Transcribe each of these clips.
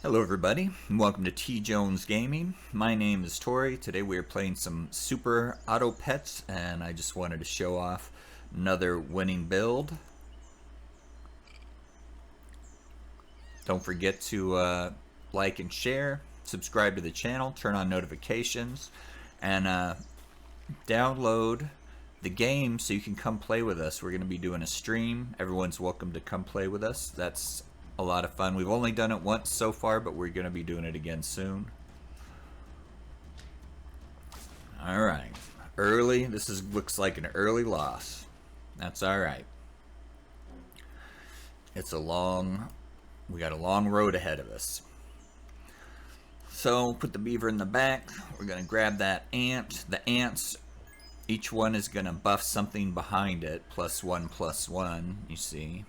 Hello everybody, and welcome to TJonesGaming. My name is Tori. Today we are playing some Super Auto Pets, and I just wanted to show off another winning build. Don't forget to like and share, subscribe to the channel, turn on notifications, and download the game so you can come play with us. We're going to be doing a stream. Everyone's welcome to come play with us. That's a lot of fun. We've only done it once so far, but we're going to be doing it again soon. Alright. Early. Looks like an early loss. That's alright. We got a long road ahead of us. So, put the beaver in the back. We're going to grab that ant. The ants, each one is going to buff something behind it. +1/+1, you see.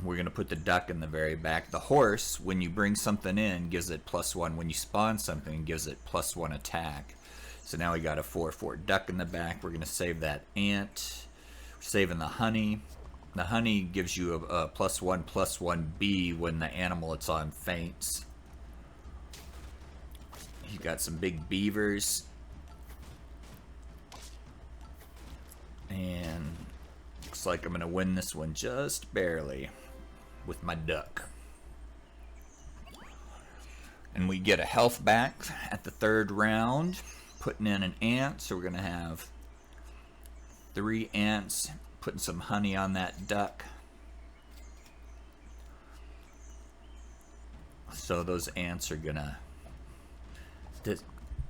We're going to put the duck in the very back. The horse, when you bring something in, gives it +1. When you spawn something, it gives it +1 attack. So now we got a 4/4 duck in the back. We're going to save that ant. We're saving the honey. The honey gives you a +1/+1B when the animal it's on faints. You got some big beavers. And looks like I'm going to win this one just barely with my duck. And we get a health back at the third round, putting in an ant. So we're going to have 3 ants, putting some honey on that duck. So those ants are going to...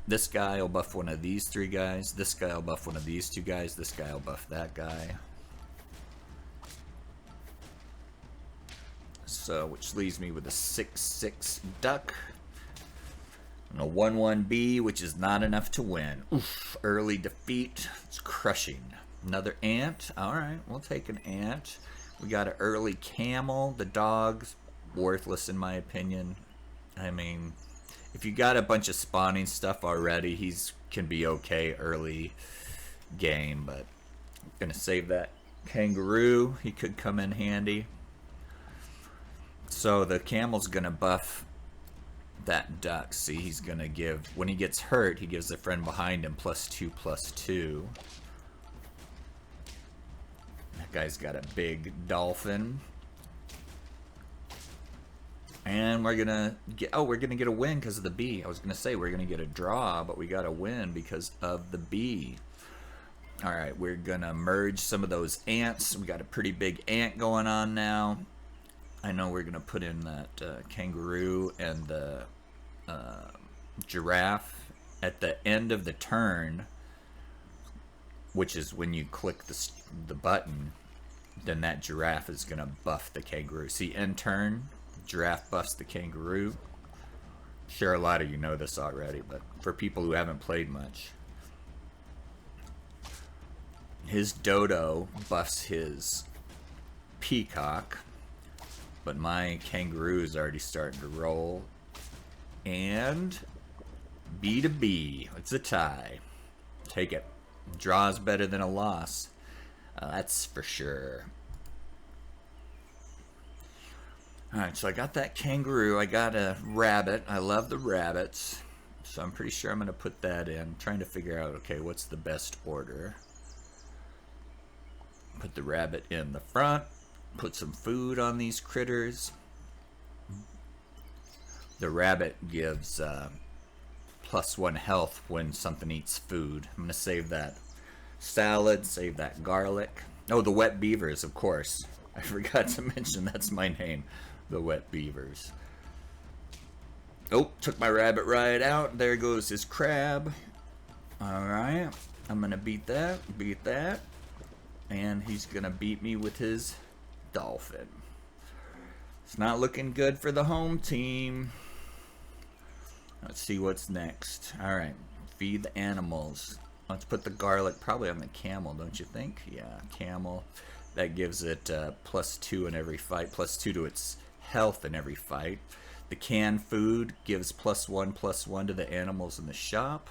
This guy will buff one of these 3 guys. This guy will buff one of these 2 guys. This guy will buff that guy. So, which leaves me with a 6/6 duck. And a 1/1B, which is not enough to win. Oof, early defeat. It's crushing. Another ant. Alright, we'll take an ant. We got an early camel. The dog's worthless in my opinion. I mean, if you got a bunch of spawning stuff already, he's can be okay early game, but I'm gonna save that kangaroo. He could come in handy. So the camel's gonna buff that duck. See, he's gonna give, when he gets hurt, he gives the friend behind him +2/+2. That guy's got a big dolphin. And we're gonna get a win because of the bee. I was gonna say we're gonna get a draw, but we got a win because of the bee. Alright, we're gonna merge some of those ants. We got a pretty big ant going on now. I know we're gonna put in that kangaroo and the giraffe at the end of the turn, which is when you click the button. Then that giraffe is gonna buff the kangaroo. See, end turn. Giraffe buffs the kangaroo. Sure, a lot of you know this already, but for people who haven't played much, his dodo buffs his peacock, but my kangaroo is already starting to roll. And B to B, it's a tie. Take it. Draw's better than a loss. That's for sure. Alright, so I got that kangaroo, I got a rabbit, I love the rabbits, so I'm pretty sure I'm going to put that in. I'm trying to figure out, okay, what's the best order. Put the rabbit in the front, put some food on these critters. The rabbit gives +1 health when something eats food. I'm going to save that salad, save that garlic. Oh, the wet beavers, of course. I forgot to mention that's my name. The wet beavers. Oh, took my rabbit right out. There goes his crab. Alright. I'm gonna beat that. And he's gonna beat me with his dolphin. It's not looking good for the home team. Let's see what's next. Alright. Feed the animals. Let's put the garlic probably on the camel, don't you think? Yeah, camel. That gives it +2 in every fight. +2 to its health in every fight. The canned food gives +1/+1 to the animals in the shop.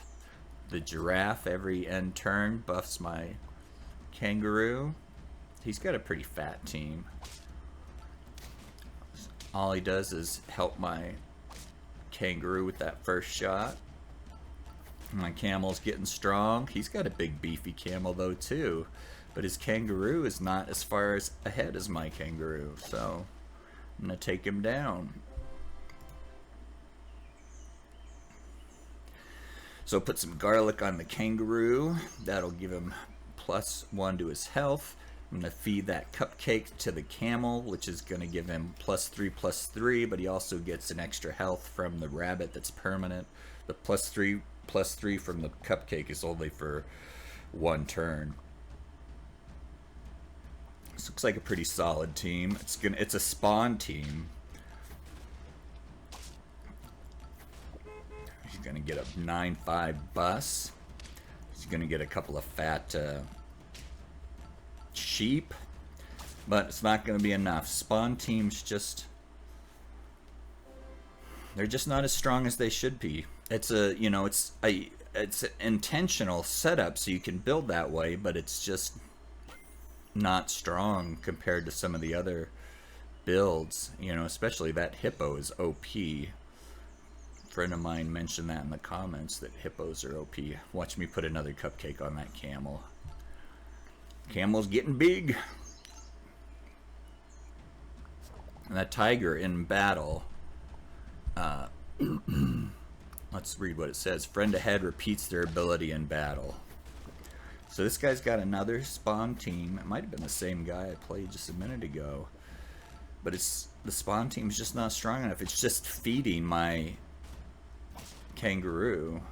The giraffe every end turn buffs my kangaroo. He's got a pretty fat team. All he does is help my kangaroo with that first shot. My camel's getting strong. He's got a big beefy camel though too, but his kangaroo is not as far ahead as my kangaroo, so I'm gonna take him down. So put some garlic on the kangaroo. That'll give him +1 to his health. I'm going to feed that cupcake to the camel, which is going to give him +3/+3, but he also gets an extra health from the rabbit that's permanent. The +3/+3 from the cupcake is only for 1 turn. This looks like a pretty solid team. It's a spawn team. He's going to get a 9/5 bus. He's going to get a couple of fat sheep, but it's not going to be enough. Spawn teams they're just not as strong as they should be. It's it's an intentional setup so you can build that way, but it's just not strong compared to some of the other builds. Especially that hippo is OP. A friend of mine mentioned that in the comments, that hippos are OP. Watch me put another cupcake on that camel. Camel's getting big. And that tiger in battle, let's read what it says. Friend ahead repeats their ability in battle. So this guy's got another spawn team. It might have been the same guy I played just a minute ago, but the spawn team's just not strong enough. It's just feeding my kangaroo.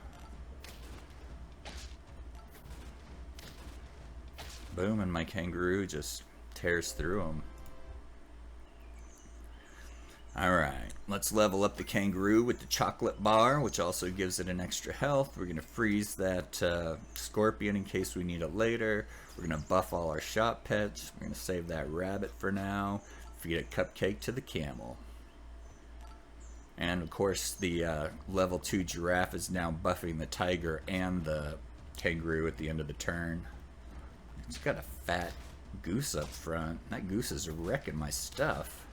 Boom, and my kangaroo just tears through him. Alright, let's level up the kangaroo with the chocolate bar, which also gives it an extra health. We're going to freeze that scorpion in case we need it later. We're going to buff all our shop pets. We're going to save that rabbit for now. Feed a cupcake to the camel. And of course the level 2 giraffe is now buffing the tiger and the kangaroo at the end of the turn. It's got a fat goose up front. That goose is wrecking my stuff.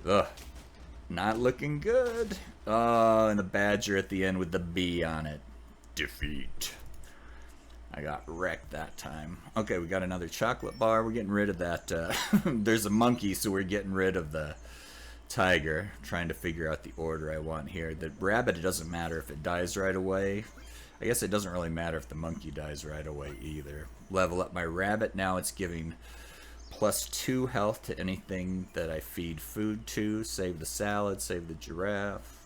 Ugh. Not looking good. Oh, and the badger at the end with the B on it. Defeat. I got wrecked that time. Okay, we got another chocolate bar. We're getting rid of that. There's a monkey, so we're getting rid of the tiger. Trying to figure out the order I want here. The rabbit, it doesn't matter if it dies right away. I guess it doesn't really matter if the monkey dies right away either. Level up my rabbit. Now it's giving +2 health to anything that I feed food to. Save the salad, save the giraffe.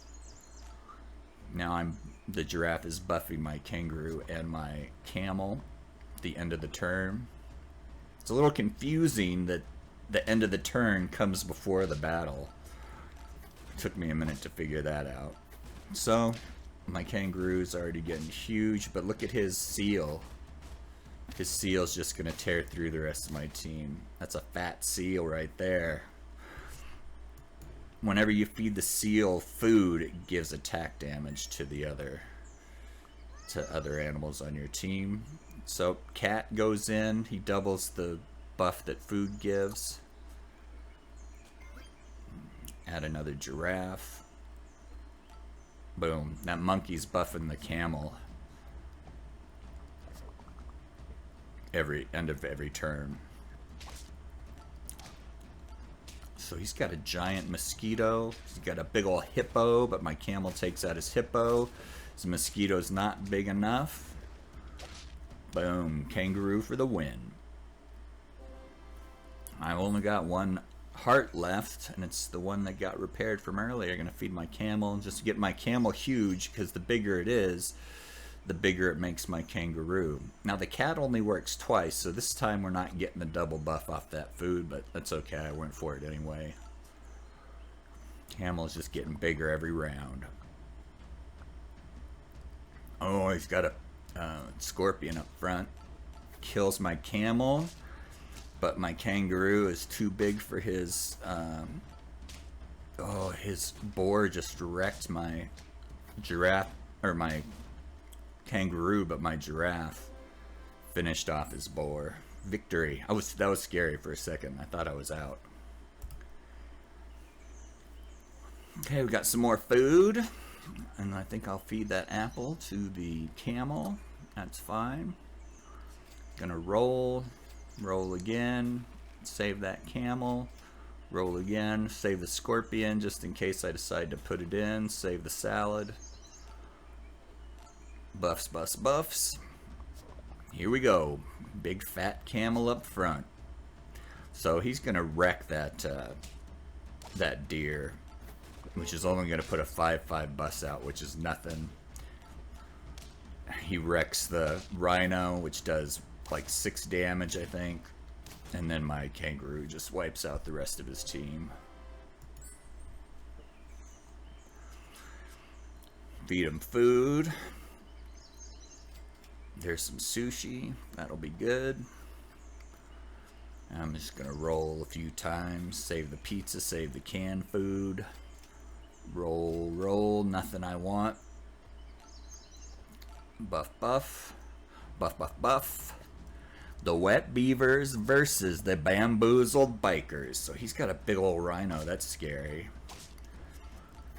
Now the giraffe is buffing my kangaroo and my camel at the end of the turn. It's a little confusing that the end of the turn comes before the battle. It took me a minute to figure that out. So my kangaroo's already getting huge, but look at his seal. His seal's just going to tear through the rest of my team. That's a fat seal right there. Whenever you feed the seal food, it gives attack damage to the other animals on your team. So cat goes in, he doubles the buff that food gives. Add another giraffe. Boom. That monkey's buffing the camel end of every turn. So he's got a giant mosquito. He's got a big old hippo, but my camel takes out his hippo. His mosquito's not big enough. Boom. Kangaroo for the win. I've only got 1 heart left, and it's the one that got repaired from earlier. I'm going to feed my camel just to get my camel huge, because the bigger it is, the bigger it makes my kangaroo. Now the cat only works twice, so this time we're not getting the double buff off that food, but that's okay, I went for it anyway. Camel's just getting bigger every round. Oh, he's got a scorpion up front. Kills my camel, but my kangaroo is too big for his... oh, his boar just wrecked my giraffe, or my kangaroo, but my giraffe finished off his boar. Victory. That was scary for a second. I thought I was out. Okay, we got some more food. And I think I'll feed that apple to the camel. That's fine. Gonna roll. Roll again. Save that camel. Roll again. Save the scorpion just in case I decide to put it in. Save the salad. Buffs, buffs, buffs. Here we go. Big fat camel up front. So he's gonna wreck that that deer, which is only gonna put a 5/5 bus out, which is nothing. He wrecks the rhino, which does like 6 damage, I think. And then my kangaroo just wipes out the rest of his team. Feed him food. There's some sushi. That'll be good. I'm just gonna roll a few times. Save the pizza, save the canned food. Roll, roll. Nothing I want. Buff, buff. Buff, buff, buff. The wet beavers versus the bamboozled bikers. So he's got a big old rhino. That's scary.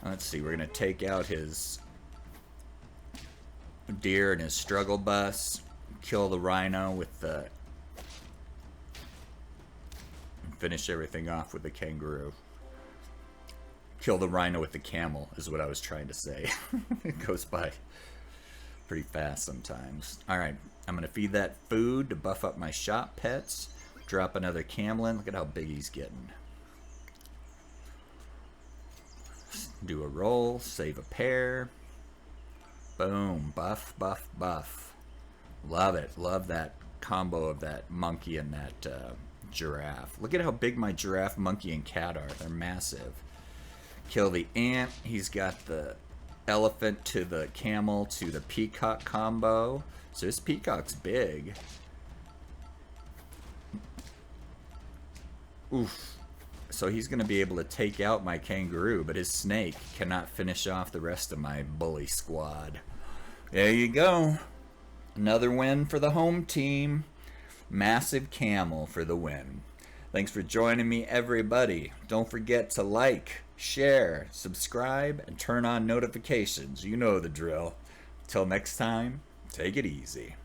Let's see. We're gonna take out his deer and his struggle bus. Kill the rhino with the... Finish everything off with the kangaroo. Kill the rhino with the camel is what I was trying to say. It goes by pretty fast sometimes. Alright, I'm going to feed that food to buff up my shop pets. Drop another camel in. Look at how big he's getting. Do a roll. Save a pair. Boom. Buff, buff, buff. Love it. Love that combo of that monkey and that giraffe. Look at how big my giraffe, monkey, and cat are. They're massive. Kill the ant. He's got the elephant to the camel to the peacock combo. So this peacock's big. Oof. So he's going to be able to take out my kangaroo, but his snake cannot finish off the rest of my bully squad. There you go. Another win for the home team. Massive camel for the win. Thanks for joining me, everybody. Don't forget to like, share, subscribe, and turn on notifications. You know the drill. Till next time, take it easy.